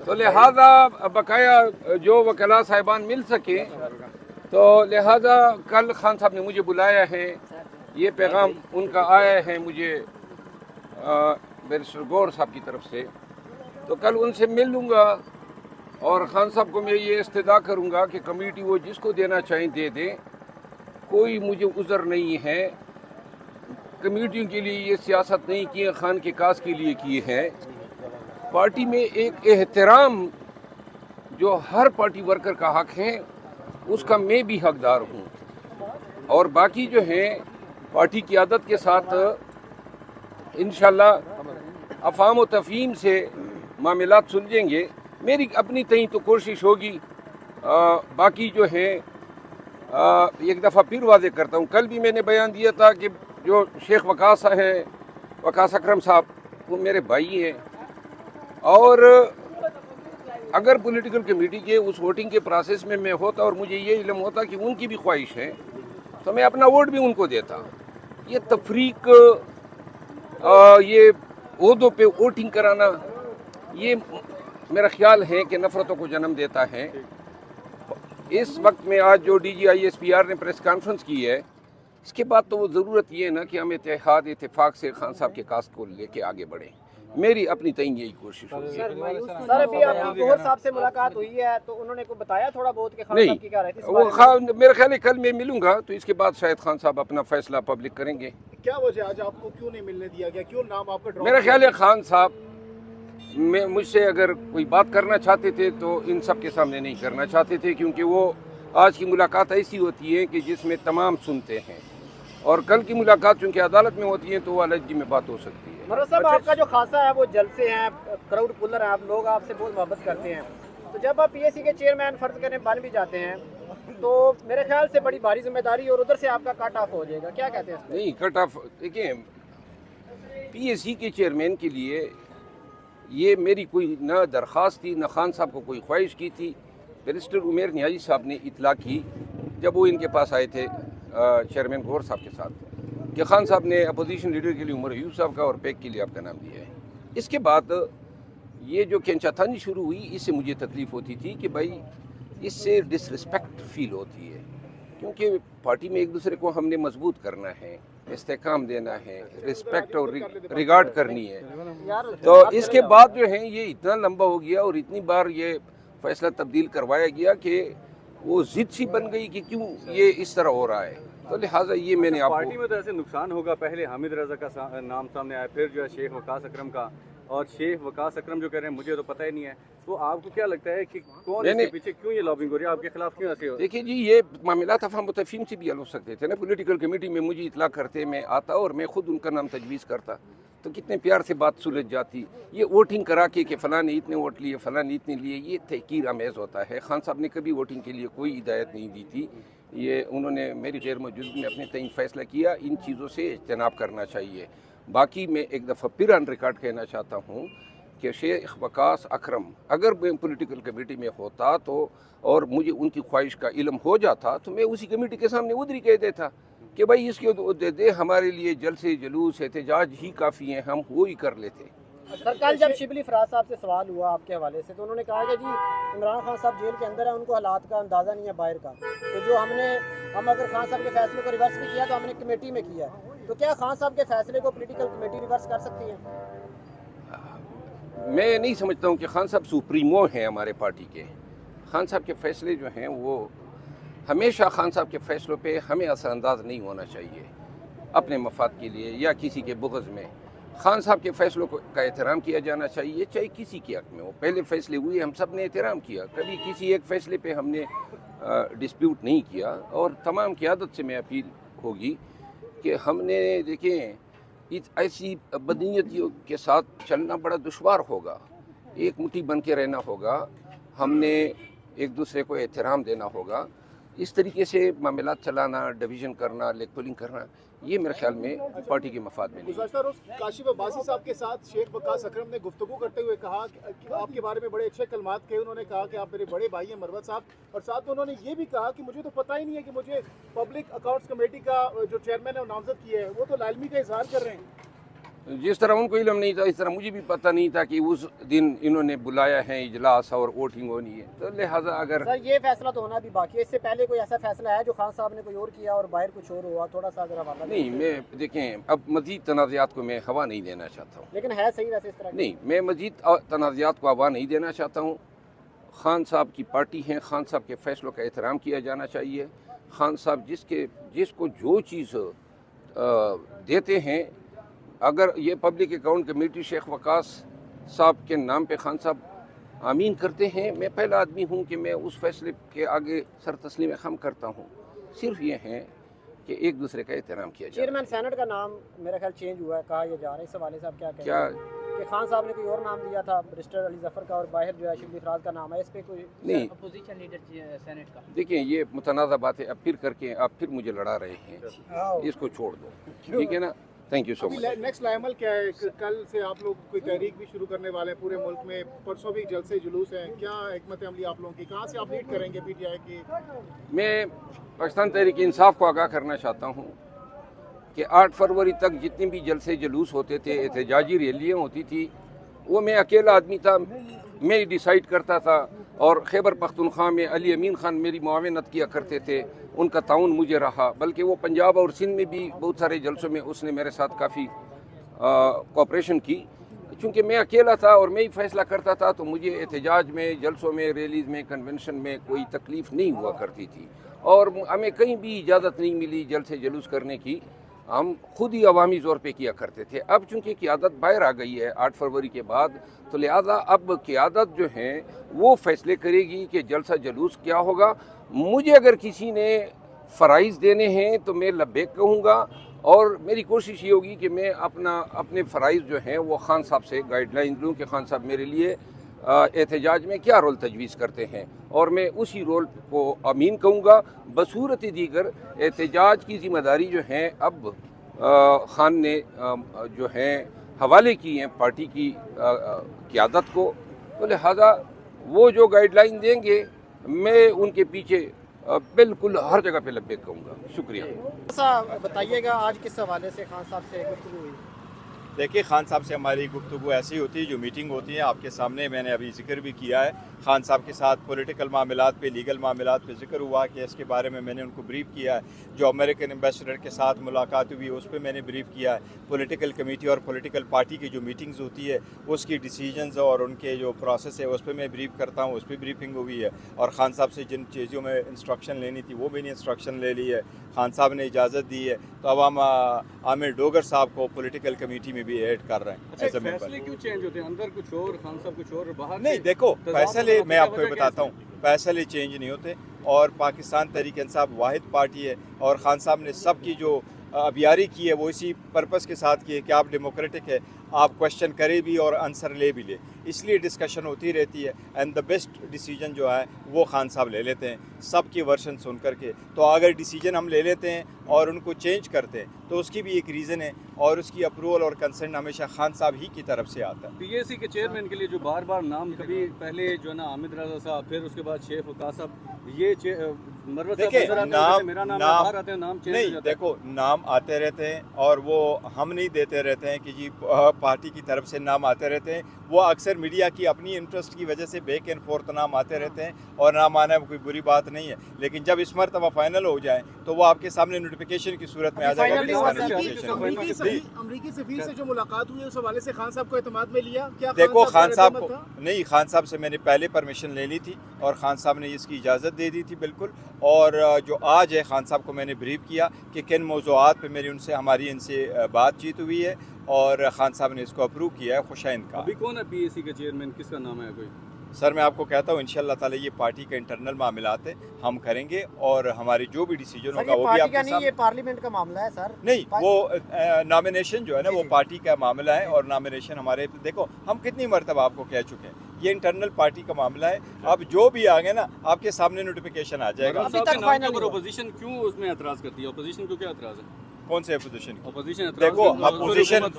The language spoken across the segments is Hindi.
तो लिहाजा बकाया जो वकला साहिबान मिल सके, तो लिहाजा कल खान साहब ने मुझे बुलाया है, ये पैगाम उनका आया है मुझे बैरिस्टर गौर साहब की तरफ से। तो कल उनसे मिल लूँगा और खान साहब को मैं ये इस्तदा करूँगा कि कमेटी वो जिसको देना चाहें दे दें, कोई मुझे उज़र नहीं है। कमेटियों के लिए ये सियासत नहीं की है, खान के काज के लिए की है। पार्टी में एक एहतराम जो हर पार्टी वर्कर का हक है, उसका मैं भी हकदार हूँ। और बाकी जो है पार्टी की आदत के साथ इंशाल्लाह अफ़ाम व तफ़हीम से मामलात सुलझेंगे। मेरी अपनी तई तो कोशिश होगी। बाकी जो है एक दफ़ा फिर वाज़े करता हूँ, कल भी मैंने बयान दिया था कि जो शेख वकास हैं, वकास अकरम साहब, वो मेरे भाई हैं। और अगर पॉलिटिकल कमेटी के उस वोटिंग के प्रोसेस में मैं होता और मुझे ये इल्म होता कि उनकी भी ख्वाहिश है, तो मैं अपना वोट भी उनको देता। ये तफरीक, ये ओहदों पे वोटिंग कराना, ये मेरा ख्याल है कि नफ़रतों को जन्म देता है। इस वक्त में आज जो DGISPR ने प्रेस कॉन्फ्रेंस की है, इसके बाद तो वो ज़रूरत ये है ना कि हम इत्तेहाद इत्तेफाक से खान साहब के कास्ट को लेके आगे बढ़ें। मेरी अपनी तय यही कोशिश होगी। सर अभी आपकी गौहर साहब से मुलाकात हुई है, तो उन्होंने को बताया थोड़ा बहुत कि खान साहब की क्या राय थी? वो मेरे ख्याल है कल मैं मिलूंगा, तो इसके बाद शायद खान साहब अपना फैसला पब्लिक करेंगे। क्या वजह आज आपको क्यों नहीं मिलने दिया गया, क्यों नाम आपका ड्रॉप? मेरा ख्याल है खान साहब मुझसे अगर कोई बात करना चाहते थे तो इन सब के सामने नहीं करना चाहते थे, क्योंकि वो आज की मुलाकात ऐसी होती है कि जिसमें तमाम सुनते हैं, और कल की मुलाकात चूँकि अदालत में होती है तो वो अलग में बात हो सकती है। मरहत साहब, आपका जो खासा है वो जलसे हैं, क्राउड पुलर हैं, आप लोग आपसे बहुत मोहब्बत करते हैं, तो जब आप PAC के चेयरमैन फर्ज करें बन भी जाते हैं, तो मेरे ख्याल से बड़ी भारी जिम्मेदारी और उधर से आपका कट ऑफ हो जाएगा, क्या कहते हैं? नहीं, कट ऑफ देखिए, PAC के चेयरमैन के लिए ये मेरी कोई न दरख्वास्त थी, न खान साहब को कोई ख्वाहिश की थी। बैरिस्टर उमेर नियाज़ी साहब ने इतला की जब वो इनके पास आए थे चेयरमैन गौर साहब के साथ, कि खान साहब ने अपोजिशन लीडर के लिए उमर अयूब साहब का और पैक के लिए आपका नाम दिया है। इसके बाद ये जो खींचातानी शुरू हुई, इससे मुझे तकलीफ़ होती थी कि भाई इससे डिसरिस्पेक्ट फील होती है, क्योंकि पार्टी में एक दूसरे को हमने मजबूत करना है, इस्तेकाम देना है, रिस्पेक्ट और रिगार्ड करनी है। तो इसके बाद जो है ये इतना लंबा हो गया और इतनी बार ये फैसला तब्दील करवाया गया कि वो जिद सी बन गई कि क्यों ये इस तरह हो रहा है। तो लिहाजा ये मैंने आपको, पार्टी में तो ऐसे नुकसान होगा। पहले हामिद रजा का नाम सामने आया, फिर जो है शेख वकास अकरम का, और शेख वकास अकरम जो कह रहे हैं मुझे तो पता ही नहीं है। तो आपको क्या लगता है कि कौन इसके पीछे, क्यों ये लॉबिंग हो रही है आपके खिलाफ, क्यों ऐसे हो? देखिए जी, ये मामला अफ़ाम तफ़हीम से भी हल हो सकते थे ना। पॉलिटिकल कमेटी में मुझे इतला करते, मैं आता और मैं खुद उनका नाम तजवीज़ करता, तो कितने प्यार से बात सुलझ जाती। ये वोटिंग करा के कि फ़लाँ ने इतने वोट लिए, फ़लाँ ने इतने लिए, ये तहकीर आमेज़ होता है। खान साहब ने कभी वोटिंग के लिए कोई हिदायत नहीं दी थी। ये उन्होंने मेरी गैर मौजूदगी में अपने तय फैसला किया। इन चीज़ों से इज्तनाब करना चाहिए। बाकी मैं एक दफ़ा फिर ऑन रिकॉर्ड कहना चाहता हूँ कि शेख वकास अकरम अगर मैं पॉलिटिकल कमेटी में होता तो, और मुझे उनकी ख्वाहिश का इल्म हो जाता, तो मैं उसी कमेटी के सामने उधर ही कह देता कि भाई इसके दे दे, हमारे लिए जलसे जुलूस एहतजाज ही काफ़ी हैं, हम वो ही कर लेते। सर कल जब शिबली फराज साहब से सवाल हुआ आपके हवाले से, तो उन्होंने कहा कि जी इमरान खान साहब जेल के अंदर है, उनको हालात का अंदाज़ा नहीं है बाहर का, तो जो हम अगर खान साहब के फैसले को रिवर्स भी किया तो हमने कमेटी में किया, तो क्या खान साहब के फैसले को पॉलिटिकल कमेटी रिवर्स कर सकती है? मैं नहीं समझता हूँ कि खान साहब सुप्रीमो हैं हमारे पार्टी के। खान साहब के फैसले जो हैं वो हमेशा, खान साहब के फैसलों पे हमें असरअंदाज नहीं होना चाहिए अपने मफाद के लिए या किसी के बुग़्ज़ में। खान साहब के फैसलों का एहतराम किया जाना चाहिए, चाहे किसी के हक़ में हो। पहले फैसले हुए, हम सब ने एहतराम किया, कभी किसी एक फ़ैसले पे हमने डिस्प्यूट नहीं किया। और तमाम क़यादत से मैं अपील होगी कि हमने, देखें, ऐसी बदनीयतियों के साथ चलना बड़ा दुश्वार होगा, एक मुट्ठी बन के रहना होगा, हमने एक दूसरे को एहतराम देना होगा। इस तरीके से मामलात चलाना, डिवीज़न करना, लेग पुलिंग करना, ये मेरे ख्याल में पार्टी के मफाद में नहीं। गुज़श्ता रोज़ काशिफ अब्बासी साहब के साथ शेख वकास अकरम ने गुफ्तगू करते हुए कहा कि आपके बारे में बड़े अच्छे कलमात कहे। उन्होंने कहा कि आप मेरे बड़े भाई हैं मरवत साहब, और साथ में उन्होंने ये भी कहा कि मुझे तो पता ही नहीं है कि मुझे पब्लिक अकाउंट्स कमेटी का जो चेयरमैन है वो नामजद किया है, वो तो लालमी का इजहार कर रहे हैं। जिस तरह उनको इल्म नहीं था इस तरह मुझे भी पता नहीं था कि उस दिन इन्होंने बुलाया है इजलास और वोटिंग होनी है, तो लिहाजा अगर सर ये फैसला तो होना भी बाकी है, इससे पहले कोई ऐसा फैसला है जो खान साहब ने कोई और किया और बाहर कुछ और हुआ, थोड़ा सा अगर हवाला नहीं, मैं देखें अब मजीद तनाज़ात को मैं हवा नहीं देना चाहता हूँ। लेकिन है सही वैसे इस तरह नहीं, मैं मजीद तनाज़ात को हवा नहीं देना चाहता हूँ। खान साहब की पार्टी है, खान साहब के फैसलों का एहतराम किया जाना चाहिए। खान साहब जिसको जो चीज़ देते हैं, अगर ये public account committee Sheikh Waqas साहब के नाम पे खान साहब आमीन करते हैं, मैं पहला आदमी हूँ कि मैं उस फैसले के आगे सर तस्लीम खम करता हूँ। सिर्फ ये है कि एक दूसरे का एहतराम किया जाए। चेयरमैन सेनेट का नाम मेरा ख्याल चेंज हुआ है, कहा यह जा रहा है, इस हवाले से आप क्या कहें? क्या कि खान साहब ने कोई और नाम दिया था, बैरिस्टर अली जफर का, और बाहर जो है शिबली फराज का नाम है, इस पे कोई नहीं, अपोजिशन लीडर सेनेट का? देखिए ये मुतनाज़ा बातें अब फिर करके आप फिर मुझे लड़ा रहे हैं, इसको छोड़ दो, ठीक है ना। Thank you so much. Next लाइमल क्या है? कल से आप लोग कोई तहरीक भी शुरू करने वाले हैं पूरे मुल्क में, परसों भी जलसे जुलूस हैं, क्या हिकमत अमली आप लोगों की, कहाँ से आप लीड करेंगे पीटीआई की? मैं पाकिस्तान तहरीक इंसाफ को आगाह करना चाहता हूँ कि 8 फरवरी तक जितने भी जलसे जुलूस होते थे, एहतजाजी रैलियाँ होती थी, वो मैं अकेला आदमी था, मैं ही डिसाइड करता था। और खैबर पख्तूनख्वा में अली अमीन खान मेरी मुआवनत किया करते थे, उनका ताउन मुझे रहा। बल्कि वो पंजाब और सिंध में भी बहुत सारे जलसों में उसने मेरे साथ काफ़ी कोऑपरेशन की। चूँकि मैं अकेला था और मैं ही फैसला करता था, तो मुझे एहतजाज में, जलसों में, रैलीज़ में, कन्वेंशन में कोई तकलीफ़ नहीं हुआ करती थी। और हमें कहीं भी इजाज़त नहीं मिली जलसे जुलूस करने की, हम खुद ही अवामी ज़ोर पे किया करते थे। अब चूँकि क़ियादत बाहर आ गई है 8 फरवरी के बाद, तो लिहाजा अब क़ियादत जो है वो फैसले करेगी कि जलसा जुलूस क्या होगा। मुझे अगर किसी ने फ़राइज़ देने हैं तो मैं लब्बैक कहूँगा, और मेरी कोशिश ये होगी कि मैं अपने फ़राइज़ जो हैं वो खान साहब से गाइडलाइन लूँ कि खान साहब मेरे लिए एहतजाज में क्या रोल तजवीज़ करते हैं, और मैं उसी रोल को अमीन कहूँगा। बसूरत दीगर एहतजाज की ज़िम्मेदारी जो है अब खान ने जो है हवाले की हैं पार्टी की क़ियादत को, तो लिहाजा वो जो गाइडलाइन देंगे मैं उनके पीछे बिल्कुल हर जगह पे लब्बैक कहूँगा। शुक्रिया। ऐसा बताइएगा आज किस हवाले से खान साहब से गुफ्तगू हुई? देखिए, खान साहब से हमारी गुफ्तगू ऐसी होती है, जो मीटिंग होती है आपके सामने मैंने अभी जिक्र भी किया है। खान साहब के साथ पॉलिटिकल मामलात पे, लीगल मामलात पे जिक्र हुआ कि इसके बारे में मैंने उनको ब्रीफ किया है। जो अमेरिकन एम्बेसडर के साथ मुलाकात हुई उस पर मैंने ब्रीफ किया है। पॉलिटिकल कमेटी और पॉलिटिकल पार्टी की जो मीटिंग्स होती है उसकी डिसीजंस और उनके जो प्रोसेस है उस पर मैं ब्रीफ करता हूँ, उस पर ब्रीफिंग हुई है। और खान साहब से जिन चीज़ों में इंस्ट्रक्शन लेनी थी वो मैंने इंस्ट्रक्शन ले ली है, खान साहब ने इजाज़त दी है। तो अब हम आमिर डोगर साहब को पॉलिटिकल कमेटी में भी ऐड कर रहे हैं। अच्छा, फैसले क्यों चेंज होते हैं? अंदर कुछ और, खान साहब कुछ और, बाहर नहीं, देखो फैसले मैं आपको बताता हूँ, फैसले चेंज नहीं होते। और पाकिस्तान तहरीक इंसाफ वाहिद पार्टी है, और खान साहब ने सबकी जो अबियारी की है वो इसी पर्पस के साथ की है कि आप डेमोक्रेटिक है, आप क्वेश्चन करें भी और आंसर ले भी ले, इसलिए डिस्कशन होती रहती है। एंड द बेस्ट डिसीजन जो है वो खान साहब ले लेते हैं सबकी वर्शन सुन करके। तो अगर डिसीजन हम ले लेते हैं और उनको चेंज करते हैं तो उसकी भी एक रीज़न है, और उसकी अप्रूवल और कंसेंट हमेशा खान साहब ही की तरफ से आता है। पीएसी के चेयरमैन के लिए जो बार बार नाम, कभी पहले जो है ना हामिद रजा साहब, फिर उसके बाद शेख वकास साहब, ये मरवत साहब देखिए, नजर आते हैं, मेरा नाम बाहर आते हैं, नाम चेंज हो नहीं, जाता है। देखो नाम आते रहते हैं और वो हम नहीं देते रहते हैं कि जी पार्टी की तरफ से नाम आते रहते हैं। वो अक्सर मीडिया की अपनी इंटरेस्ट की वजह से बैक एंड फोर्थ नाम आते रहते हैं, और नाम आना कोई बुरी बात नहीं है। लेकिन जब इस मरतबा फाइनल हो जाए तो वो आपके सामने नोटिफिकेशन की सूरत में आ जाएगा। अमरीकी सफीर से जो मुलाकात हुई उस हवाले से खान साहब को एतमाद में लिया क्या? देखो, खान साहब को नहीं, खान साहब से मैंने पहले परमिशन ले ली थी और खान साहब ने इसकी इजाज़त दे दी थी बिल्कुल। और जो आज है, खान साहब को मैंने ब्रीफ किया कि किन मौज़ूआत पे हमारी इनसे बातचीत हुई है, और खान साहब ने इसको अप्रूव किया है खुशाइंद का। अभी कौन है पीएसी का चेयरमैन, किसका नाम है कोई? सर मैं आपको कहता हूँ इंशाल्लाह ताला ये पार्टी का इंटरनल मामलात है, हम करेंगे, और हमारी जो भी डिसीजन होगा वो भी आपके सामने। ये पार्लियामेंट का मामला है सर। नहीं, वो नॉमिनेशन जो है ना वो पार्टी का मामला है, और नॉमिनेशन हमारे, देखो हम कितनी मरतबा आपको कह चुके हैं ये इंटरनल पार्टी का मामला है। अब जो भी आ गए ना आपके सामने नोटिफिकेशन आ जाएगा। अपोजिशन क्यों उसमें एतराज करती है? अपोजिशन को क्या एतराज है? कौन से अपोजिशन? अपोजिशन देखो, अपोजिशन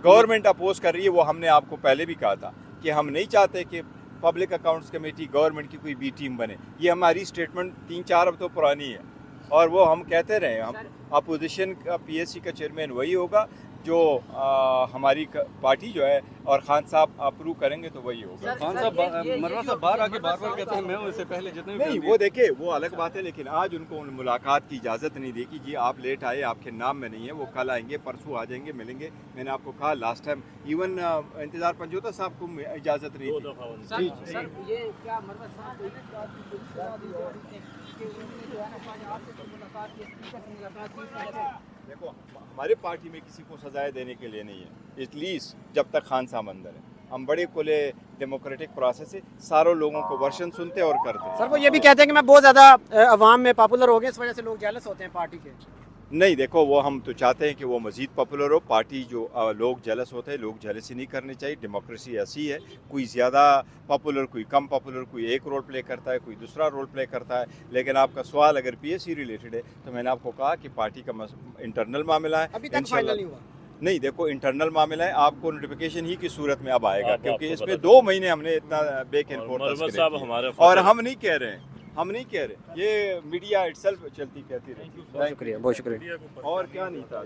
गवर्नमेंट अपोज कर रही है। वो हमने आपको पहले भी कहा था कि हम नहीं चाहते कि पब्लिक अकाउंट्स कमेटी गवर्नमेंट की कोई बी टीम बने। ये हमारी स्टेटमेंट 3-4 हफ्तों पुरानी है, और वो हम कहते रहे। हम अपोजिशन का पीएससी का चेयरमैन वही होगा जो हमारी पार्टी जो है और खान साहब अप्रूव करेंगे तो वही होगा। खान साहब मरवा साहब बाहर आके बार बार कहते हैं मैं हूं, इससे पहले जितने भी नहीं, वो देखे वो अलग बात है, लेकिन आज उनको मुलाकात की इजाज़त नहीं दी कि जी आप लेट आए, आपके नाम में नहीं है। वो कल आएंगे, परसों आ जाएंगे, मिलेंगे। मैंने आपको कहा लास्ट टाइम इवन इंतज़ार पंजोता साहब को इजाज़त नहीं दी। सर ये क्या मरवत साहब को इस बात की पुष्टि दी जा रही है कि उन्होंने जो है ना आज आपसे तो मुलाकात की, स्पीकर से मुलाकात की। देखो, हमारे पार्टी में किसी को सजाएं देने के लिए नहीं है, एटलीस्ट जब तक खान साहब अंदर है। हम बड़े खुले डेमोक्रेटिक प्रोसेस से सारों लोगों को वर्शन सुनते और करते। सर वो ये भी कहते हैं कि मैं बहुत ज़्यादा अवाम में पॉपुलर हो गया, इस वजह से लोग जेलस होते हैं पार्टी के। नहीं, देखो वो हम तो चाहते हैं कि वो मज़ीद पॉपुलर हो। पार्टी जो लोग जेलस होते हैं, लोग जेलसी नहीं करनी चाहिए। डेमोक्रेसी ऐसी है, कोई ज़्यादा पॉपुलर, कोई कम पॉपुलर, कोई एक रोल प्ले करता है, कोई दूसरा रोल प्ले करता है। लेकिन आपका सवाल अगर पीएससी रिलेटेड है तो मैंने आपको कहा कि पार्टी का इंटरनल मामला है, अभी तक फाइनल नहीं हुआ। नहीं, देखो इंटरनल मामला है, आपको नोटिफिकेशन ही की सूरत में अब आएगा, क्योंकि इसमें 2 महीने हमने इतना बैक एंड फोर्थ, और हम नहीं कह रहे हैं, ये मीडिया इटसेल्फ चलती कहती रहती है। शुक्रिया, बहुत शुक्रिया। और क्या नहीं था।